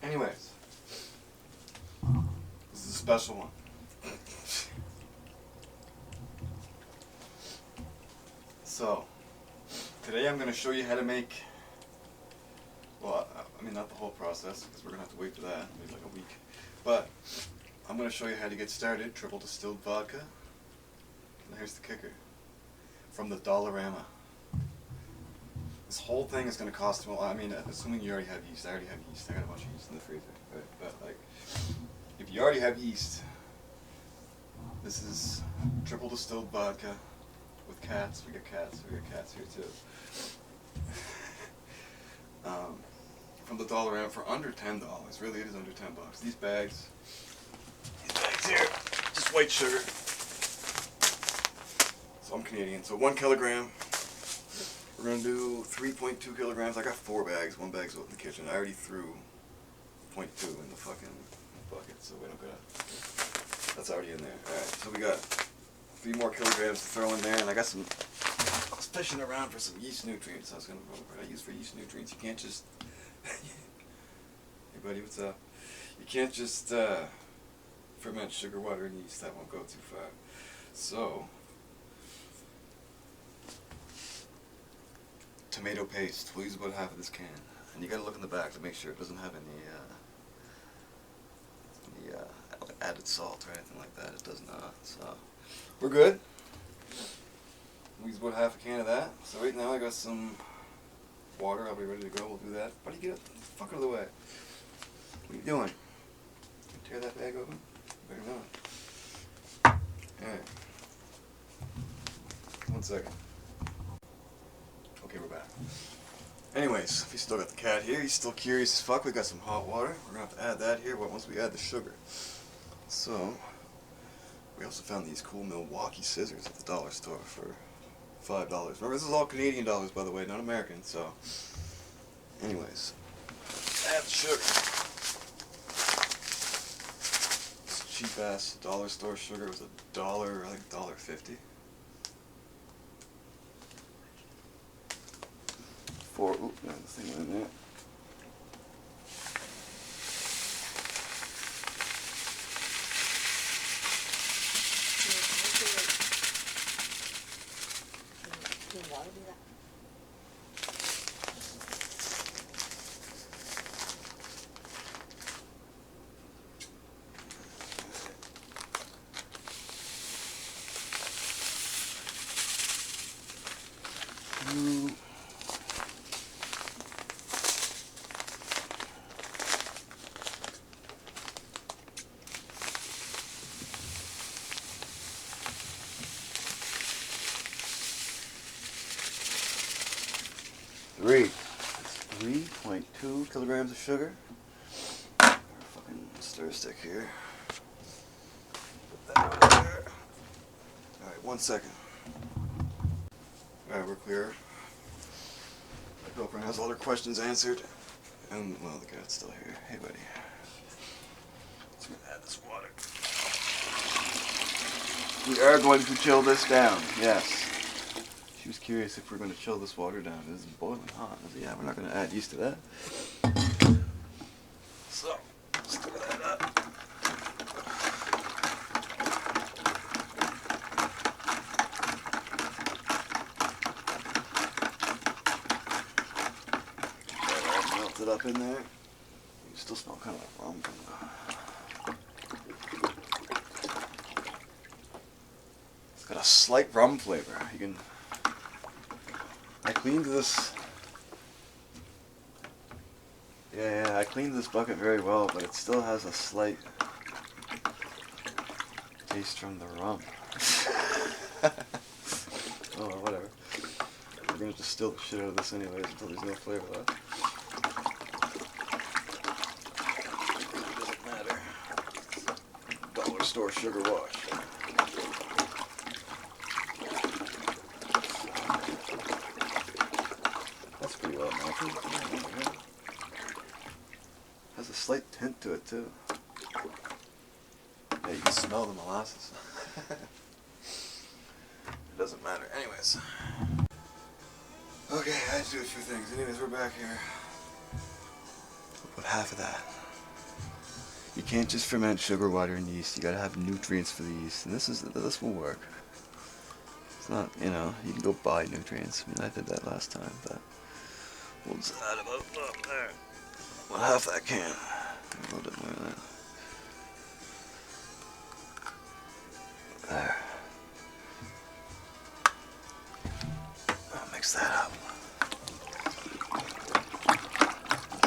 Anyways, this is a special one. So, today I'm going to show you how to make, well, I mean not the whole process, because we're going to have to wait for that, maybe like a week. But, I'm going to show you how to get started, triple distilled vodka. And here's the kicker. From the Dollarama. This whole thing is going to cost, well, I mean, assuming you already have yeast. I already have yeast. I got a bunch of yeast in the freezer. Right? But, like, if you already have yeast, this is triple distilled vodka with cats. We got cats here too. From the Dollarama for under $10. Really, it is under $10. These bags here, just white sugar. So I'm Canadian. So 1 kilogram. We're gonna do 3.2 kilograms. I got 4 bags. 1 bag's out in the kitchen. I already threw 0.2 in the fucking bucket, so we don't gotta. That's already in there. All right. So we got 3 more kilograms to throw in there, and I got some. I was fishing around for some yeast nutrients. I was gonna. What I use for yeast nutrients? You can't just. Hey buddy, what's up? You can't just ferment sugar, water, and yeast. That won't go too far. So. Tomato paste. We'll use about half of this can, and you gotta look in the back to make sure it doesn't have any added salt or anything like that. It does not. So we're good. We'll use about half a can of that. So right now I got some water. I'll be ready to go. We'll do that. Buddy, get the fuck out of the way. What are you doing? Tear that bag open? Better not. Alright. 1 second. Okay, we're back. Anyways, if you still got the cat here, he's still curious as fuck. We got some hot water. We're gonna have to add that here once we add the sugar. So, we also found these cool Milwaukee scissors at the dollar store for $5. Remember, this is all Canadian dollars, by the way, not American. So, anyways, add the sugar. This cheap ass dollar store sugar was $1, I think $1.50. 4. Oop, no, the thing went in there. That's 3.2 kilograms of sugar. Our fucking stir stick here. Put that over there. Alright, 1 second. Alright, we're clear. My girlfriend has all her questions answered. And, well, the cat's still here. Hey, buddy. Let's add this water. We are going to chill this down, yes. She was curious if we're going to chill this water down. This is boiling hot. I said, yeah, we're not going to add yeast to that. So, stir that up. That all melted up in there. You still smell kind of like rum from the... It's got a slight rum flavor. You can... I cleaned this. Yeah, I cleaned this bucket very well, but it still has a slight taste from the rum. Oh, whatever. We're gonna distill the shit out of this anyways until there's no flavor left. It doesn't matter. Dollar store sugar wash. Pretty well melted. Has a slight tint to it too. Yeah, you can smell the molasses. It doesn't matter. Anyways. Okay, I had to do a few things. Anyways, we're back here. We'll put half of that You can't just ferment sugar, water, and yeast. You gotta have nutrients for the yeast, and this will work. It's not, you know, you can go buy nutrients. I mean, I did that last time, but we'll just add about there. Well, half that can. A little bit more than that. There. I'll mix that up.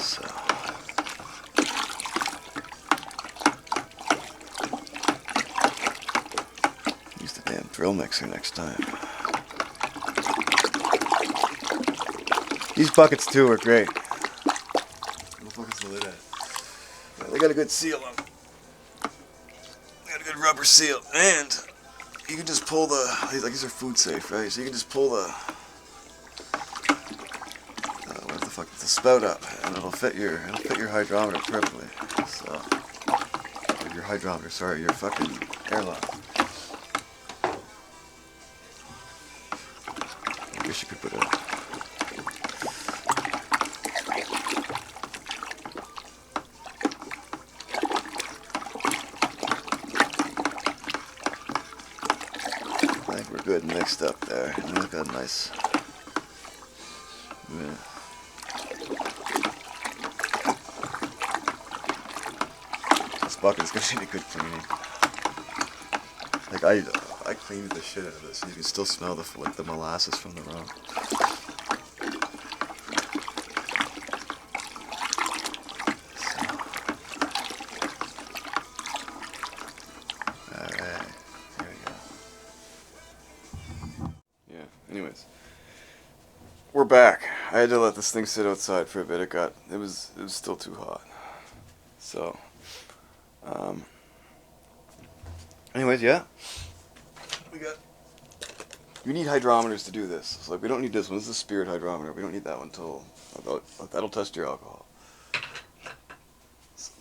So. Use the damn drill mixer next time. These buckets too are great. What the fuck is the lid at? Yeah, they got a good seal on them. They got a good rubber seal, and you can just pull the, like these are food safe, right? So you can just pull the, what the fuck, the spout up, and it'll fit your hydrometer perfectly. So, or your hydrometer, sorry, your fucking airlock. I wish you could put it. I think we're good mixed up there. And look how nice. Yeah. This bucket is gonna need a good cleaning. Like I cleaned the shit out of this, and you can still smell the molasses from the rum. Anyways, we're back. I had to let this thing sit outside for a bit. It was still too hot. So, anyways, yeah. You need hydrometers to do this. So, like, we don't need this one. This is a spirit hydrometer. We don't need that one that'll test your alcohol.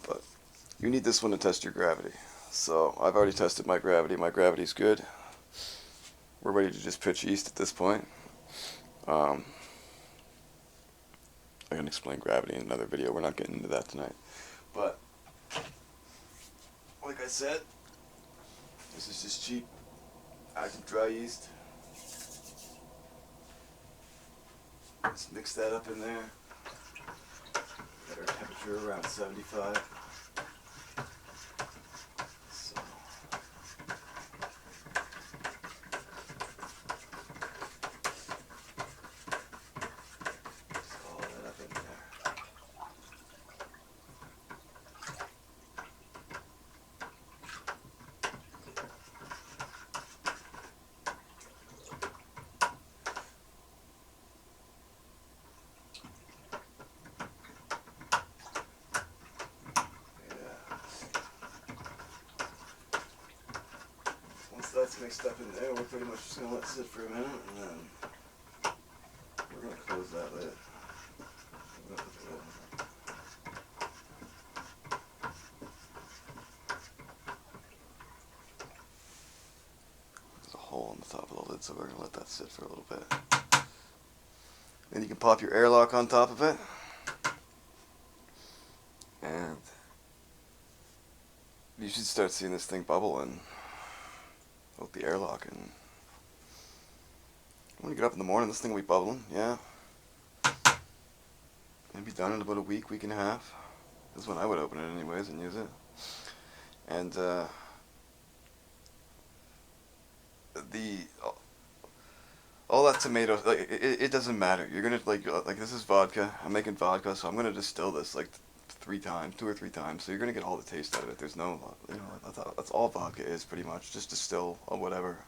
But you need this one to test your gravity. So I've already tested my gravity. My gravity's good. We're ready to just pitch yeast at this point. I can explain gravity in another video. We're not getting into that tonight. But, like I said, this is just cheap active dry yeast. Just mix that up in there. Get our temperature around 75. That's mixed up in there. We're pretty much just going to let it sit for a minute, and then we're going to close that lid. There's a hole on the top of the lid, so we're going to let that sit for a little bit. Then you can pop your airlock on top of it, and you should start seeing this thing bubble in. With the airlock, and when you get up in the morning, this thing will be bubbling. Yeah, it'll be done in about a week and a half. This is when I would open it, anyways, and use it. And all that tomato, like it doesn't matter. You're gonna like this is vodka. I'm making vodka, so I'm gonna distill this like 2 or 3 times, so you're gonna get all the taste out of it. There's no, you know, that's all vodka is pretty much. Just distill or whatever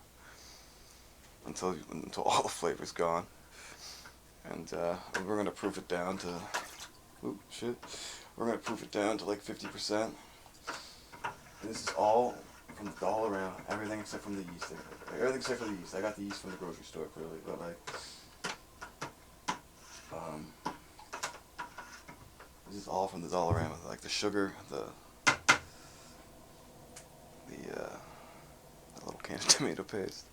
until all the flavor's gone. And we're gonna proof it down to, we're gonna proof it down to like 50%. And this is all from the Dollarama, everything except from the yeast. Everything except for the yeast. I got the yeast from the grocery store, clearly, but like, this is all from the Dollarama, like the sugar, the little can of tomato paste.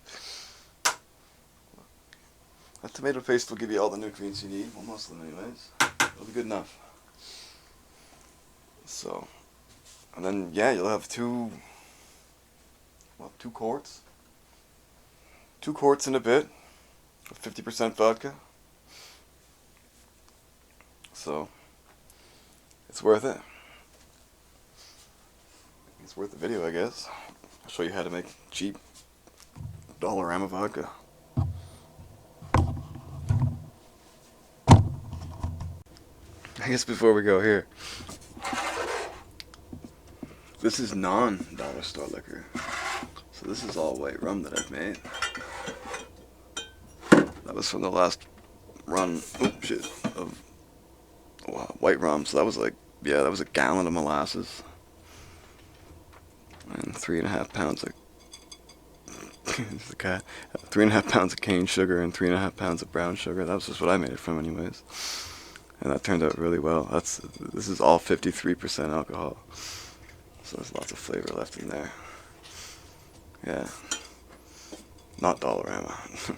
That tomato paste will give you all the nutrients you need, well, most of them anyways. It'll be good enough. So, And then, yeah, you'll have two quarts. 2 quarts in a bit of 50% vodka. So, it's worth it. It's worth the video, I guess. I'll show you how to make cheap Dollarama vodka. I guess before we go here, this is non-dollar store liquor. So this is all white rum that I've made. That was from the last run, of white rum. So that was like, yeah, that was a gallon of molasses. And 3.5 pounds of, the cat, 3.5 pounds of cane sugar and 3.5 pounds of brown sugar. That was just what I made it from anyways. And that turned out really well. This is all 53% alcohol. So there's lots of flavor left in there. Yeah. Not Dollarama.